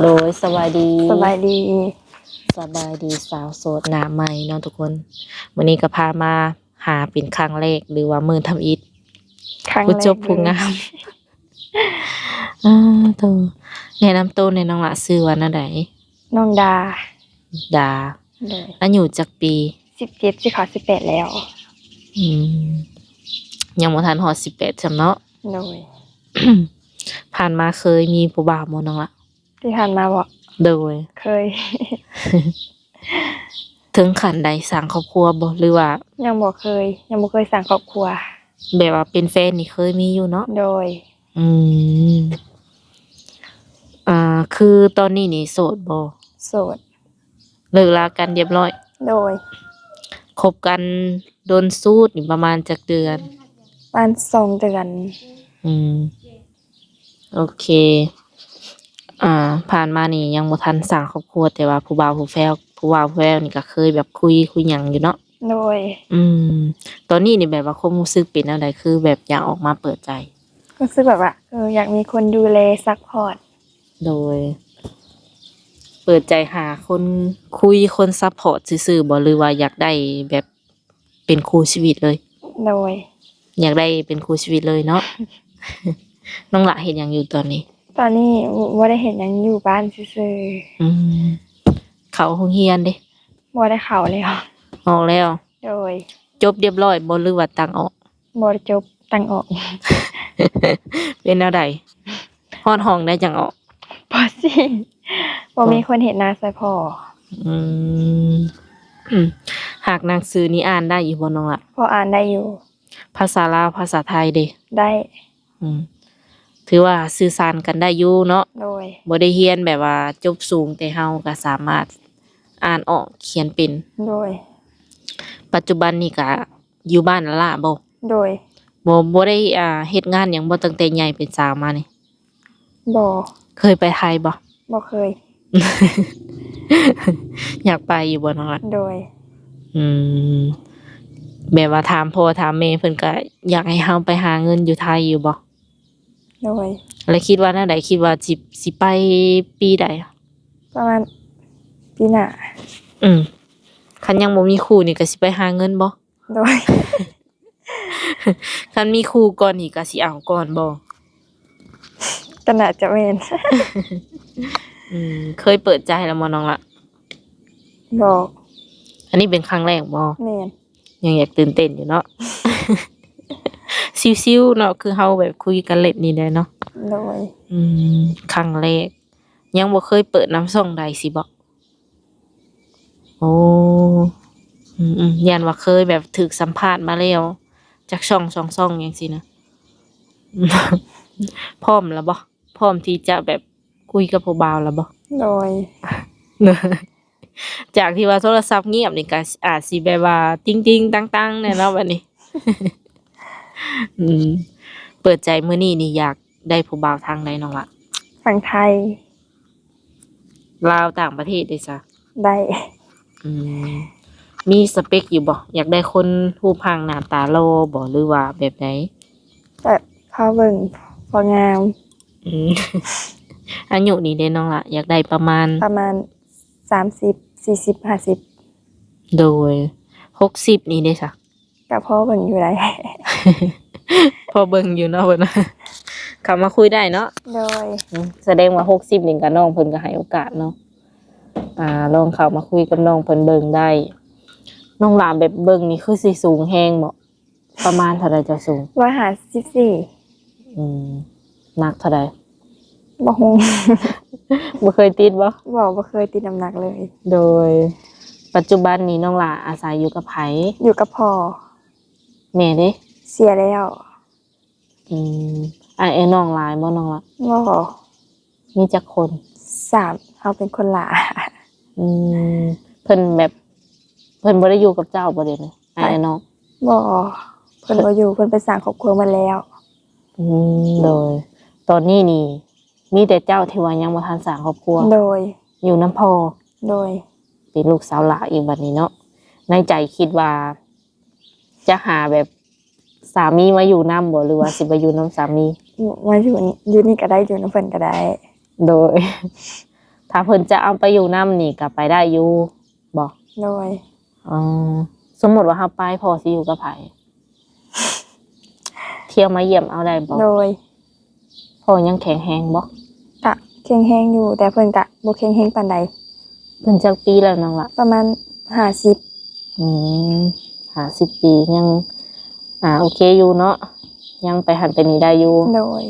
โดยสบายดีสบายดีสบายดีสาวโสดหน้าใหม่เนาะทุกคนวันนี้ก็พามาหาเป็นครั้งแรกหรือว่ามือทำอิฐครั้งผู้แรกจบผู้งามตัวแนะนำตัวในน้องละชื่อว่านั่นใดน้องดาดาเลยอายุจักปี17สิเข้า18แล้วอืมยังบ่ทันฮอด18จำเนาะ โดย ผ่านมาเคยมีผู้บ่าวบ่น้องละที่ผ่านมาบ่โดย เคย ถึงขั้นใดสร้างครอบครัวบ่หรือว่ายังบ่เคยสร้างครอบครัวแบบว่าเป็นแฟนนี่เคยมีอยู่เนาะโดยอืมคือตอนนี้นี่โสดบ่โสดเลิกลากันเรียบร้อยโดยคบกันโดนสูดนี่ประมาณจักเดือนประมาณ2เดือนอืมโอเคผ่านมานี่ยังบ่ทันสร้างครอบครัวแต่ว่าผู้บ่าวผู้แฟวนี่ก็เคยแบบคุยหยังอยู่เนาะโดยอืมตอนนี้นี่แบบว่าความรู้สึกเป็นแนวใดคือแบบอยากออกมาเปิดใจรู้สึกแบบว่าอยากมีคนดูแลซัพพอร์ตโดยเปิดใจหาคนคุยคนซัปพอร์ตซื่อๆบ่หรือว่าอยากได้แบบเป็นคู่ชีวิตเลยโดยอยากได้เป็นคู่ชีวิตเลยเนาะ น้องละเฮ็ดหยังอยู่ตอนนี้ตอนนี้บ่ได้เฮ็ดหยังอยู่บ้านซื่ออืมเข้าโรงเรียนเด้ๆบ่ได้เข้าแล้ว ออกแล้ว โดยจบเรียบร้อยบ่หรือว่าตั้งออก บ่ได้จบตั้งออก เป็นแนวใดฮอดห้องได้จังออก บ่สิบ่มีคนเฮ็ดนาใส่พ่ออืมหากหนังสือนี้อ่านได้อยู่บ่น้องละพออ่านได้อยู่ภาษาลาวภาษาไทยเด้ได้อืมถือว่าสื่อสารกันได้อยู่เนาะโดยบ่ได้เรียนแบบว่าจบสูงแต่เฮาก็สามารถอ่านออกเขียนเป็นโดยปัจจุบันนี่ก็อยู่บ้านแล้วล่ะบ่โดยบ่ได้เฮ็ดงานหยังบ่ตั้งแต่ใหญ่เป็นสาวมานี่บ่เคยไปไทยบ่ บ่เคย อยากไปอยู่บ่น้องล่ะโดยอืมแบบว่าถามพ่อถามแม่เพิ่นก็อยากให้เฮาไปหาเงินอยู่ไทยอยู่บ่โดยแล้วคิดว่าแนวใดคิดว่าสิไปปีใดประมาณปีหน้าคันยังบ่มีคู่นี่ก็สิไปหาเงินบ่ โดย คันมีคู่ก่อนนี่ก็สิเอาก่อนบ่ ก็น่าจะแม่น เคยเปิดใจแล้วบ่น้องล่ะบ่ อันนี้เป็นครั้งแรกบ่แม่นยังอยากตื่นเต้นอยู่เนาะ ชิวๆเนาะคือเฮาแบบคุยกันเล่นนี่ได้เนาะโดยครั้งแรกยังบ่เคยเปิดน้ำส่องใดสิบ่โอ้ยันว่าเคยแบบถูกสัมภาษณ์มาแล้วจากช่อง2ช่องจังซี่นะ พร้อมแล้วบ่พร้อมที่จะแบบคุยกับผู้บ่าวแล้วบ่ โดย จากที่ว่าโทรศัพท์เงียบนี่ก็อาจสิแบบว่าติ๊งๆตังๆแน่เนาะบัดนี้ เปิดใจมื้อนี้นี่อยากได้ผู้บ่าวทางใดน้องล่ะฝั่งไทยลาวต่างประเทศได้ซะได้มีสเปคอยู่บ่อยากได้คนรูปร่างหน้าตาหล่อบ่หรือว่าแบบใดแบบพอเบิ่งพองามอายุนี่เด้น้องล่ะอยากได้ประมาณ30 40 50โดย60นี่เด้ซะก็พอเบิ่งอยู่ได้ พอเบิ่งอยู่เนาะเพิ่นว่าเข้ามาคุยได้เนาะโดยแสดงว่า60นี่ก็น้องเพิ่นก็ให้โอกาสเนาะลองเข้ามาคุยกับน้องเพิ่นเบิ่งได้น้องหลานแบบเบิ่งนี่คือสิสูงแฮงบ่ประมาณเท่าใดจะสูง154หนักเท่าใดบ่ฮู้ บ่เคยติดบ่บ่เคยติดน้ำหนักเลยโดยปัจจุบันนี้น้องหลาอาศัยอยู่กับไผอยู่กับพ่อแม่เด้เสียแล้วน้องหลายบ่น้องล่ะบ่มีจักคน3เฮาเป็นคนหลาเพิ่นแบบเพิ่นบ่ได้อยู่กับเจ้าบ่เด้นี่น้องบ่เพิ่นบ่อยู่เพิ่นไปสร้างครอบครัวมาแล้วโดยตอนนี้นี่มีแต่เจ้าที่ว่ายังบ่ทันสร้างครอบครัวโดยอยู่นำพ่อโดยเป็นลูกสาวหลาอีกบัดนี้เนาะในใจคิดว่าจะหาแบบสามีมาอยู่นำบ่หรือว่าสิไปอยู่นำสามีมาอยู่นี่ก็ได้อยู่นำเพิ่นก็ได้โดย ถ้าเพิ่นจะเอาไปอยู่นำนี่ก็ไปได้อยู่บ่ โดย อ๋อสมมุติว่าเฮาไปพ่อสิอยู่กับไผเที่ยวมาเยี่ยมเอาได้บ่ โดย พ่อยังแข็งแรงบ่ กะแข็งแรงอยู่แต่เพิ่นกะบ่แข็งแรงปานใด เพิ่นจักปีแล้วน้องล่ะ ประมาณ50 อืม50ปียังโอเคอยู่เนาะยังไปหันไปนี่ได้อยู่ โดย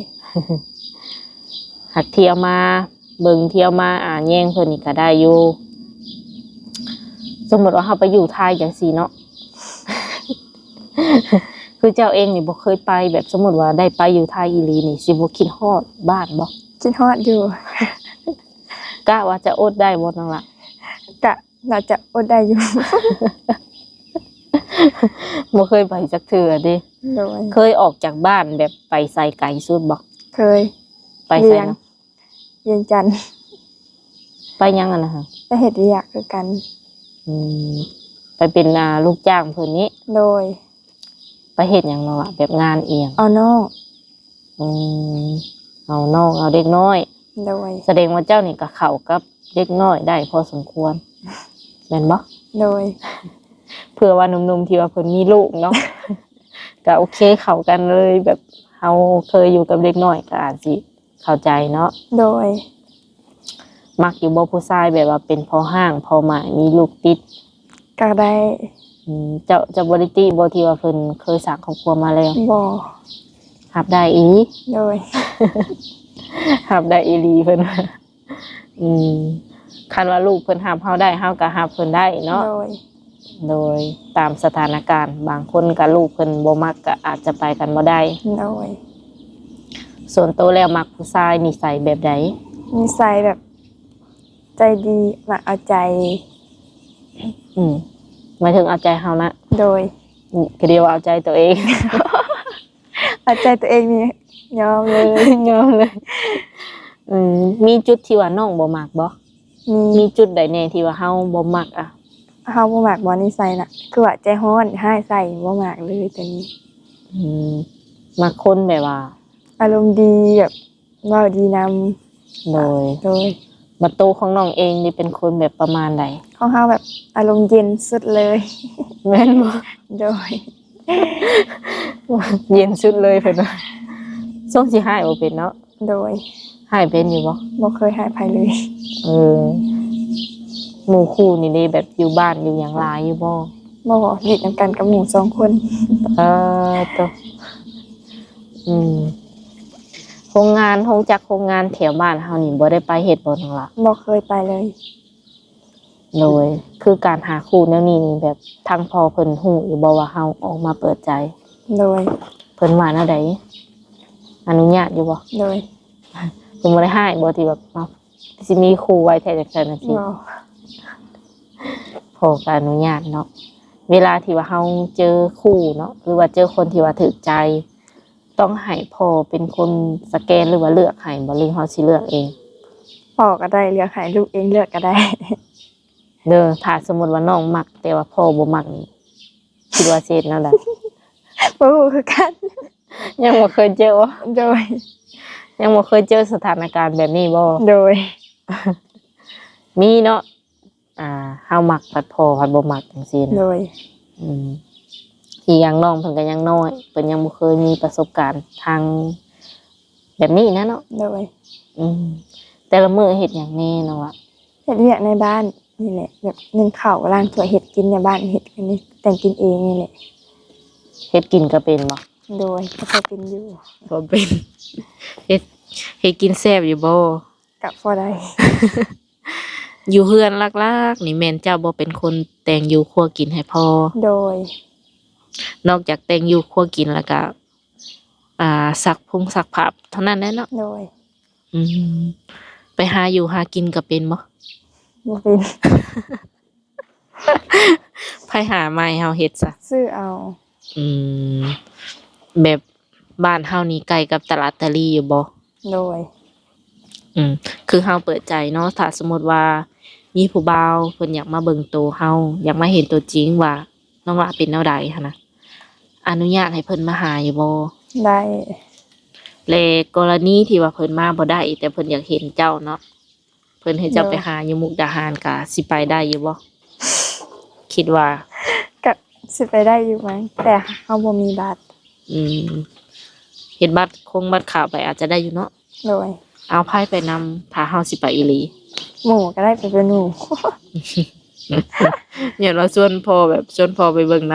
หัดเที่ยวมาเบิ่งเที่ยวมาแย่งเพิ่นนี่ก็ได้อยู่สมมติว่าเฮาไปอยู่ไทยจังซี่เนาะ คือเจ้าเองนี่บ่เคยไปแบบสมมติว่าได้ไปอยู่ไทยอีหลีนี่สิบ่คิดฮอดบ้านบ่ คิดฮอดอยู่ กะว่าจะอดได้บ่นั่นล่ะ กะน่าจะอดได้อยู่ บ่เคยไปจักเทื่อเด้ โดย เคยออกจากบ้านแบบไปไสไกลสุดบ่ เคย ไปไส เรียน นะ เรียนจันทร์ ไปยังอะนะฮะ ไปเฮ็ดเวียกคือกัน อืมไปเป็นลูกจ้างเพิ่นนี้ โดย ไปเฮ็ดหยังเนาะอะแบบงานเอียง เอาน้อง อืมเอาน้องเอาเด็กน้อย โดย แสดงว่าเจ้านี่ก็เข้ากับเด็กน้อยได้พอสมควรแม่นบ่ โดย เผื่อว่าหนุ่มๆที่ว่าเพิ่นมีลูกเนาะ ก็โอเคเข้ากันเลยแบบเฮาเคยอยู่กับเด็กน้อยก็อาจสิเข้าใจเนาะ โดย มักอยู่บ่ผู้ชายแบบว่าเป็นพ่อห้างพ่อหมายมีลูกติด ก็ได้ เจ้าบ่ได้ติบ่ที่ว่าเพิ่นเคยสร้างครอบครัวมาแล้ว บ่ รับได้อี โดย รับได้อีหลีเพิ่นว่าอืมคันว่าลูกเพิ่นรับเฮาได้เฮาก็รับเพิ่นได้เนาะ โดย โดยตามสถานการณ์บางคนกับลูกเพิ่นบ่มักก็อาจจะไปกันบ่ได้ โดย ส่วนตัวแล้วมักผู้ชายนิสัยแบบใด นิสัยแบบใจดีมาเอาใจ หมายถึงเอาใจเฮานะ โดย ก็เดียวว่าเอาใจตัวเอง เอาใจตัวเองนี่ยอมเลย ยอมเลยมีจุดที่ว่าน้องบ่มักบ่ มี มีจุดใดแน่ที่ว่าเฮาบ่มักอ่ะ เฮาบ่มักบ่นิสัยน่ะ คือว่าใจร้อนให้ใส่บ่มักเลยตัวนี้ มักคนแบบว่า อารมณ์ดีแบบเว้าดีนำ โดย โดย บัดโตของน้องเองนี่เป็นคนแบบประมาณใด ของเฮาแบบอารมณ์เย็นสุดเลย แม่นบ่ โดย เย็นสุดเลยเพิ่นว่าส่งสิหายบ่เป็นเนาะ โดย หายเป็นอยู่บ่ บ่เคยให้ไผเลย เออหมู่คู่นี่ได้แบบอยู่บ้านอยู่อย่างหลายอยู่บ่ บ่อยู่นำกันกับหมู่2คน ตัวโรงงานโรงงานแถวบ้านเฮานี่บ่ได้ไปเฮ็ดบ่นั่นล่ะ บ่เคยไปเลย โดยคือการหาคู่แนวนี้นี่แบบทางพ่อเพิ่นฮู้อยู่บ่ว่าเฮาออกมาเปิดใจ โดย เพิ่นว่าแนวใดอนุญาตอยู่บ่ โดย เพิ่นบ่ได้ให้บ่ที่แบบสิมีคู่ไว้แท้จังซั่นน่ะสิ บ่ พ่อก็อนุญาตเนาะเวลาที่ว่าเฮาเจอคู่เนาะหรือว่าเจอคนที่ว่าถูกใจ ต้องให้พ่อเป็นคนสแกนหรือว่าเลือกให้บ่หรือเฮาสิเลือกเอง พ่อก็ได้เลือกให้ลูกเองเลือกก็ได้ เด้อถ้าสมมุติว่าน้องมักแต่ว่าพ่อบ่มักนี่คิดว่าสิเฮ็ดแนวใด บ่ฮู้คือกัน ยังบ่เคยเจอบ่ โดย ยังบ่เคยเจอสถานการณ์แบบนี้บ่ โดย มีเนาะเฮามักผัดพ่อผัดบ่มักจังซี่ โด นะ ย ที่ยังน้องเพิ่นก็ยังน้อยเพิ่นยังบ่เคยมีประสบการณ์ทางแบบนี้นะเนาะ โดย แต่ละมื้อเฮ็ดหยังแน่เนาะวะ เฮ็ดเวียกในบ้านนี่แหละแบบนึ่งข้าวล้างถ้วยเฮ็ดกินในบ้านเฮ็ดกันนี่แต่งกินเองนี่แหละ เฮ็ดกินก็เป็นบ่ โดยก็พอเป็นอยู่ บ่เป็น เฮ็ดกินแซ่บอยู่บ่ กับพอได้ อยู่เฮือนลักๆนี่แม่นเจ้าบ่เป็นคนแต่งอยู่ครัวกินให้พ่อ โดย นอกจากแต่งอยู่ครัวกินแล้วก็ซักผ้าเท่านั้นแหละเนาะ โดย อืมไปหาอยู่หากินก็เป็นบ่ บ่เป็น ไผหามาให้เฮาเฮ็ดซะ ซื้อเอา อืมแบบบ้านเฮานี่ใกล้กับตลาดตะลีอยู่บ่ โดย คือเฮาเปิดใจเนาะถ้าสมมุติว่ามีผู้บ่าวเพิ่นอยากมาเบิ่งตัวเฮาอยากมาเห็นตัวจริงว่าน้องละเป็นแนวใดหันนะอนุญาตให้เพิ่นมาหาอยู่บ่ ได้ และกรณีที่ว่าเพิ่นมาบ่ได้แต่เพิ่นอยากเห็นเจ้าเนาะ พิ่นให้เจ้าไปหาอยู่มุกดาหารก็สิไปได้อยู่บ่คิดว่า ก็สิไปได้อยู่มั้งแต่เฮาบ่มีบัตร อืมเฮ็ดบัตรบัตรขาวไปอาจจะได้อยู่เนาะ โดย เอาไผไปนำถ้าเฮาสิไปอีหลี หมู่ก็ได้ไปเป็นหมู่ อย่าว่าชวนพ่อแบบชวนพ่อไปเบิ่งน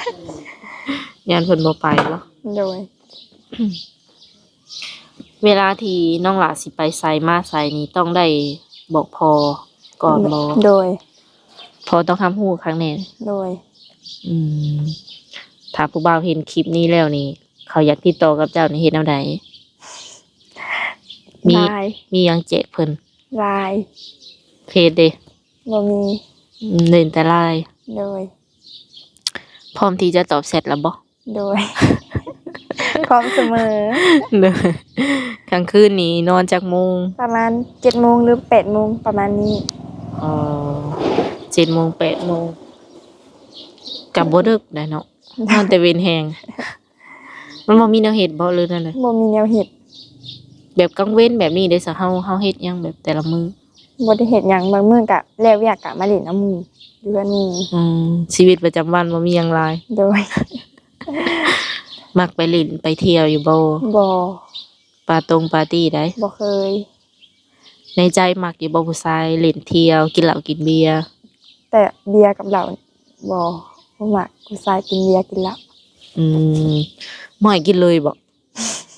ำ ยานเพิ่นบ่ไปบ่ โดย เวลาที่น้องหลาสิไปไสมาไสนี่ต้องได้บอกพ่อก่อนบ่ โดย พ่อต้องทำฮู้ครั้งแน่ โดย อืมถ้าผู้บ่าวเห็นคลิปนี้แล้วนี่ เขาอยากติดต่อกับเจ้านี่เฮ็ดแนวใดมี ลาย มีหยังแจกเพิ่น ลาย เพจเด้ บ่มี เล่นแต่ไลน์ โดย พร้อมที่จะตอบแชทแล้วบ่ โดย พร้อมเสมอ เด้อกลางคืนนี้นอนจักโมง ประมาณ 7 โมงหรือ 8 โมงประมาณนี้ อ๋อ7 โมง 8 โมงก็บ่ดึกได้เนาะนอนแต่เว้นแฮงมันบ่มีแนวเฮ็ดบ่เลยนั่นน่ะ บ่มีแนวเฮ็ด แบบกลางเว้นแบบนี้ได้ซะเฮาเฮ็ดหยังแบบแต่ละมื้อ บ่ได้เฮ็ดหยังบางมื้อก็แล้วเวียกก็มาเล่นน้ำหมู่อยู่กับหมู่ ชีวิตประจำวันบ่มีหยังหลาย โดย มักไปเล่นไปเที่ยวอยู่บ่ บ่ ปาร์ตี้ได้ บ่เคย ในใจมักอยู่บ่ผู้ชายเล่นเที่ยวกินเหล้ากินเบียร์ แต่เบียร์กับเหล้าบ่มักผู้ชายกินเบียร์กินเหล้า อืมบ่ให้กินเลยบ่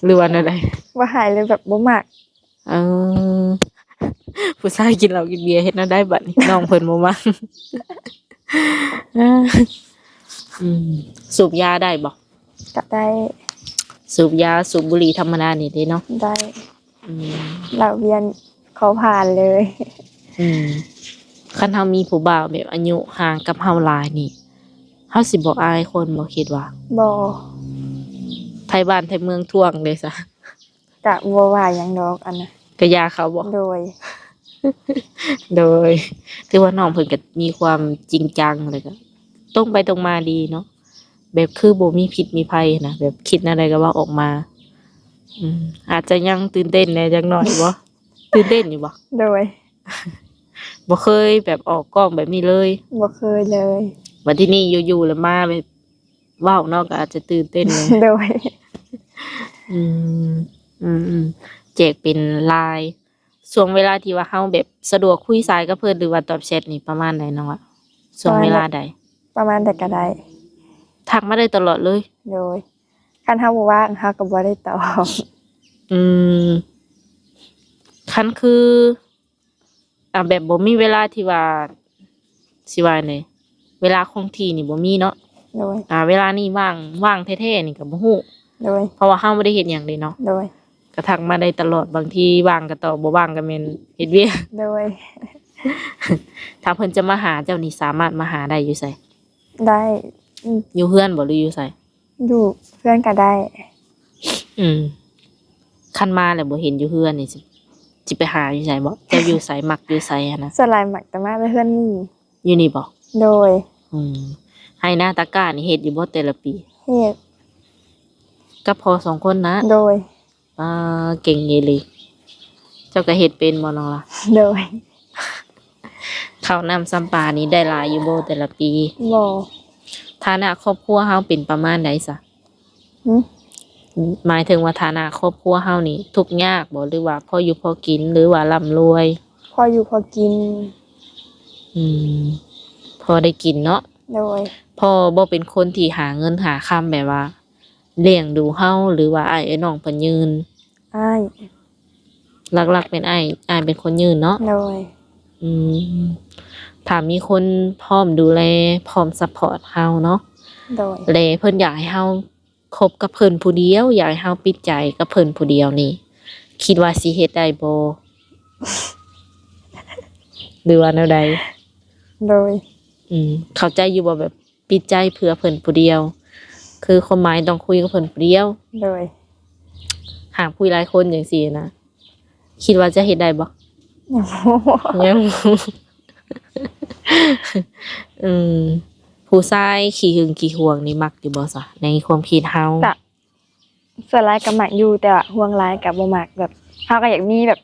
หรือว่าแนวใด บ่หายเลยแบบบ่มัก เออผู้ชายกินเหล้ากินเบียร์เฮ็ดแนวใดบัดนี้ น้องเพิ่นบ่มัก อืมสูบยาได้บ่ ก็ได้ สูบยาสูบบุหรี่ธรรมดานี่เด้เนาะ ได้ อืม เหล้าเบียร์เขาผ่านเลย อืมคันเฮามีผู้บ่าวแบบอายุห่างกับเฮาหลายนี่เฮาสิบ่อายคนบ่คิดว่า บ่ ไทบ้านไทเมืองท่วงเลยซะ ก็บ่ว่าหยังดอกอันน่ะ ก็ยาเขาบ่ โดย โดยถือว่าน้องเพิ่นก็มีความจริงจังเลยก็ตรงไปตรงมาดีเนาะแบบคือบ่มีพิษมีภัยนะแบบคิดอะไรก็เว่าออกมา อืมอาจจะยังตื่นเต้นแหน่จักหน่อยบ่ตื่นเต้นอยู่บ่ โดย บ่เคยแบบออกกล้องแบบนี้เลย บ่เคยเลย วันที่นี่อยู่ๆแล้วมาแบบเว้าเนาะก็อาจจะตื่นเต้นเลย โดย อืมแจกเป็นไลน์ช่วงเวลาที่ว่าเฮาแบบสะดวกคุยสายกับเพิ่นหรือว่าตอบแชทนี่ประมาณไหนน้องอะช่วงเวลาใด ประมาณแต่ก็ได้ ทักมาได้ตลอดเลย โดยคันเฮาบ่ว่างเฮาก็บ่ได้ตอบ อืมคันคือแบบบ่มีเวลาที่ว่าสิว่าไดเวลาคงที่นี่บ่มีเนาะ โดย เวลานี้ว่างแท้ๆนี่ก็บ่ฮู้ โดย เพราะว่าเฮาบ่ได้เฮ็ดหยังเลยเนาะ โดย ก็ทักมาได้ตลอดบางทีว่างก็ตอบบ่ว่างก็แม่นเฮ็ดเวียก โดย ถ้าเพิ่นจะมาหาเจ้านี่สามารถมาหาได้อยู่ไส ได้ อยู่เฮือนบ่หรืออยู่ไส อยู่เพื่อนก็ได้ อืมคันมาแล้วบ่เห็นอยู่เฮือนนี่สิไปหาอยู่ไสบ่เจ้าอยู่ไสมักอยู่ไสหันนะ สลายหมักแต่มาไปเพื่อนหมู่ อยู่นี่บ่ โดย อืมให้หน้าตะกร้านี่เฮ็ดอยู่บ่แต่ละปี เฮ็ด ก็พอสองคนนะ โดย เก่งอีหลีเจ้าก็เฮ็ดเป็นบ่น้องล่ะ โดย ข้าวน้ำซ้ำปลานี่ได้หลายอยู่บ่แต่ละปี บ่ ฐานะครอบครัวเฮาเป็นประมาณใดซะ หึ หมายถึงว่าฐานะครอบครัวเฮานี่ทุกข์ยากบ่หรือว่าพออยู่พอกินหรือว่าร่ำรวย พออยู่พอกิน อืมพอได้กินเนาะ โดย พ่อบ่เป็นคนที่หาเงินหาคำแบบว่าเลี้ยงดูเฮาหรือว่าอ้ายไอ้น้องเพิ่นยืน อ้าย หลักๆเป็นอ้ายเป็นคนยืนเนาะ โดย อืมถ้ามีคนพร้อมดูแลพร้อมซัพพอร์ตเฮาเนาะ โดย และเพิ่นอยากให้เฮาคบกับเพิ่นผู้เดียวอยากให้เฮาปิดใจกับเพิ่นผู้เดียวนี่คิดว่าสิเฮ็ดได้บ่ หรือว่าแนวใด โดย เข้าใจอยู่บ่แบบปิดใจเพื่อเพิ่นผู้เดียว คือความหมายต้องคุยกับเพิ่นผู้เดียว โดย หากคุยหลายคนจังซี่นะคิดว่าจะเฮ็ดได้บ่ ยังบ่ ยัง อืมผู้ชายขี้หึงขี้หวงนี่มักอยู่บ่ซะในความคิดเฮา ก็สลายก็มักอยู่แต่ว่าห่วงหลายก็บ่มักแบบเฮาก็อยากมีแบบ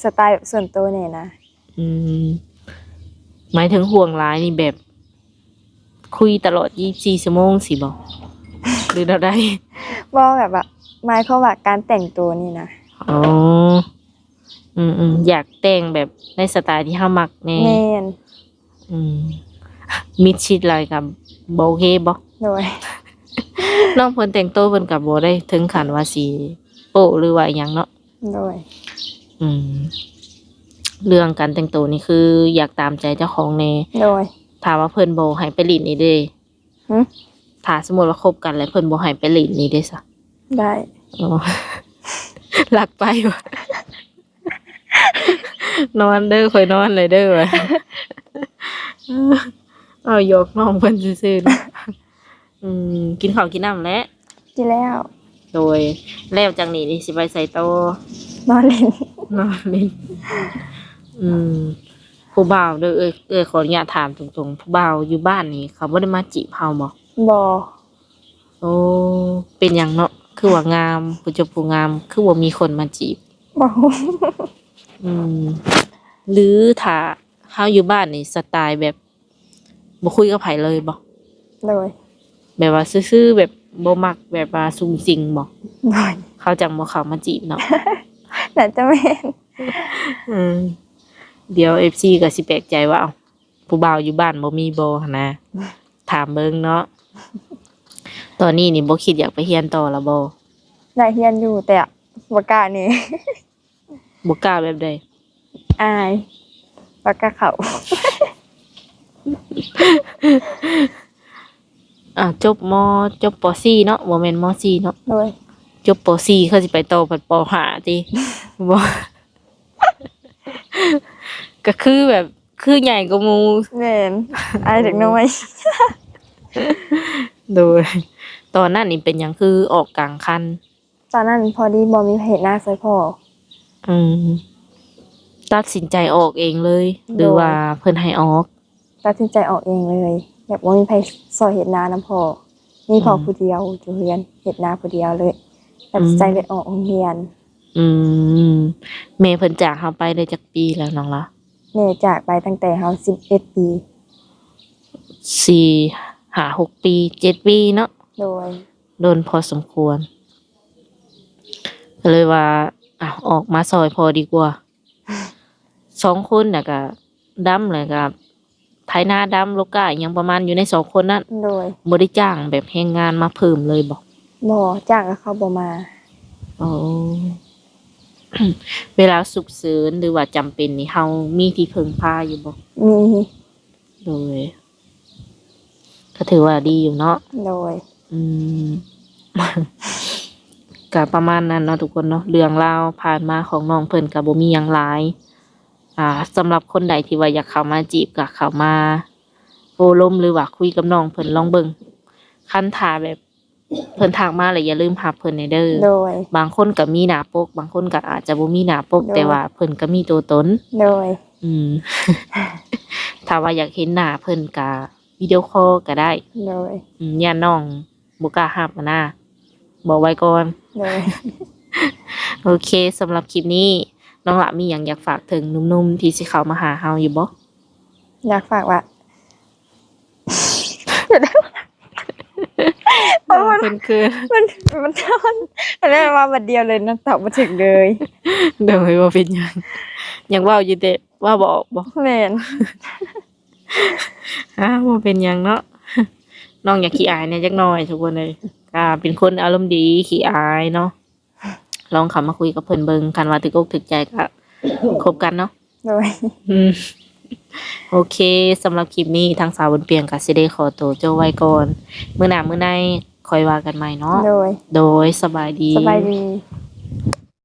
สไตล์ส่วนตัวเนี่ยนะ อืมหมายถึงห่วงหลายนี่แบบ คุยตลอด24ชั่วโมงสิบ่หรือเราได้ บ่แบบว่าหมายความว่าการแต่งตัวนี่นะ อ๋ออยากแต่งแบบในสไตล์ที่เฮามักแน่ แม่น อืมมิดชิดอะไรกับบ่โอเคบ่ โดย น้องเพิ่นแต่งตัวเพิ่นก็บ่ได้ถึงขั้นว่าสิโป๊ะหรือว่าอิหยังเนาะ โดย อืม เรื่องการแต่งตัวนี่คืออยากตามใจเจ้าของแน่ โดย ถามว่าเพิ่นบ่ให้ไปลิ้นนี่เด้ หึ ถ้าสมมุติว่าคบกันแล้วเพิ่นบ่ให้ไปลิ้นนี่เด้ซะ ได้ อ๋อ ลักไปว่ะ นอนเด้อค่อยนอนเลยเด้อว่ะ เอายกน้องเพิ่นซื่อๆนะกินข้าวกินน้ำแล้ว กินแล้ว โดยแล้วจังนี้นี่สิไปใส่โต นอนเล่น นอนนี่ผู้บ่าวเด้อขออนุญาตถามตรงๆผู้บ่าวอยู่บ้านนี่เขาบ่ได้มาจีบเฮาบ่ บ่ โอ้เป็นหยังเนาะคือว่างามผู้เจบผู้งามคือบ่มีคนมาจีบ บ่ หรือถ้าเฮาอยู่บ้านนี่สไตล์แบบบ่คุยกับไผเลยบ่ โดย แบบว่าซื่อๆแบบบ่มักแบบว่าซุ่มซิงบ่ โดย เขาจังบ่เข้ามาจีบเนาะ น่าจะแม่น เดี๋ยว FC ก็สิแปลกใจว่าเอ้าผู้บ่าวอยู่บ้านบ่มีบ่หั่นนะถามเบิ่งเนาะตอนนี้นี่บ่คิดอยากไปเรียนต่อแล้วบ่ ได้เรียนอยู่แต่บ่กล้านี่ บ่กล้าแบบใด อายบ่กล้าเข้า จบจบป .4 เนาะบ่แม่นม .4 เนาะ โดย จบป .4 เขาสิไปต่อปัดป .5 ติ บ่ ก็คือแบบคือใหญ่กว่าหมู่ แม่นอายเด็กน้อย โดยตอนนั้นนี่เป็นหยังคือออกกลางคัน ตอนนั้นพอดีบ่มีเหตุหน้าใส่พ่อ ตัดสินใจออกเองเลย หรือว่าเพิ่นให้ออก ตัดสินใจออกเองเลยแบบบ่มีไผซอยเฮ็ดนานํพ่อมีพ่อผู้เดียวอยู่เรือนเฮ็ดนาผู้เดียวเลยตัดสินใจไปออกโรงเรียน แม่เพิ่นจากเฮาไปได้จักปีแล้วน้องล่ะ แม่จากไปตั้งแต่เฮา11 ปี 4 5 6 ปี 7 ปีเนาะ โดย โดนพอสมควรก็เลยว่าออกมาซอยพอดีกว่า 2 คนน่ะก็ดำแล้วก็ไถนาดำโลกาอิหยังประมาณอยู่ใน2 คนนั้น โดย บ่ได้จ้างแบบแรงงานมาเพิ่มเลยบ่ บ่จ้างก็เขาบ่มา อ๋อ เวลาฉุกเฉินหรือว่าจำเป็นนี่เฮามีที่พึ่งพาอยู่บ่ มี โดยก็ถือว่าดีอยู่เนาะ โดย ก็ประมาณนั้นเนาะทุกคนเนาะเรื่องราวผ่านมาของน้องเพิ่นก็บ่มีหยังหลายสำหรับคนใดที่ว่าอยากเข้ามาจีบก็เข้ามาโอ้ลมหรือว่าคุยกับน้องเพิ่นลองเบิ่งคันถ้าแบบเพิ่นทักมาแล้วอย่าลืมรับเพิ่นให้เด้อ โดย บางคนก็มีหน้าปก บางคนก็อาจจะบ่มีหน้าปก โดย แต่ว่าเพิ่นก็มีตัวตน โดย ถ้าว่าอยากเห็นหน้าเพิ่นก็วิดีโอคอลก็ได้ โดย ย่านน้องบ่กล้ารับอะนะบอกไว้ก่อน โดย โอเคสำหรับคลิปนี้น้องละมีหยังอยากฝากถึงหนุ่มๆที่สิเข้ามาหาเฮาอยู่บ่ อยากฝากว่า เพิ่นคือ มันทอนอันนั้นมาบัดเดียวเลยนะตอบบ่ถึงเลย โดยบ่เป็นหยังยังเว้าอยู่แต่ว่าบ่ออกบ่ แม่น บ่เป็นหยังเนาะ น้องอย่าขี้อายแหน่จักหน่อยทุกคนเลยเป็นคนอารมณ์ดีขี้อายเนาะลองเข้ามาคุยกับเพิ่นเบิ่งคันว่าถึกอกถึกใจก็คบกันเนาะ โดย โอเคสำหรับคลิปนี้ทางสาวบนเปียงก็สิได้ขอตัวเจ้าไว้ก่อนมื้อหน้ามื้อในค่อยว่ากันใหม่เนาะ โดย โดยสบายดี สบายดี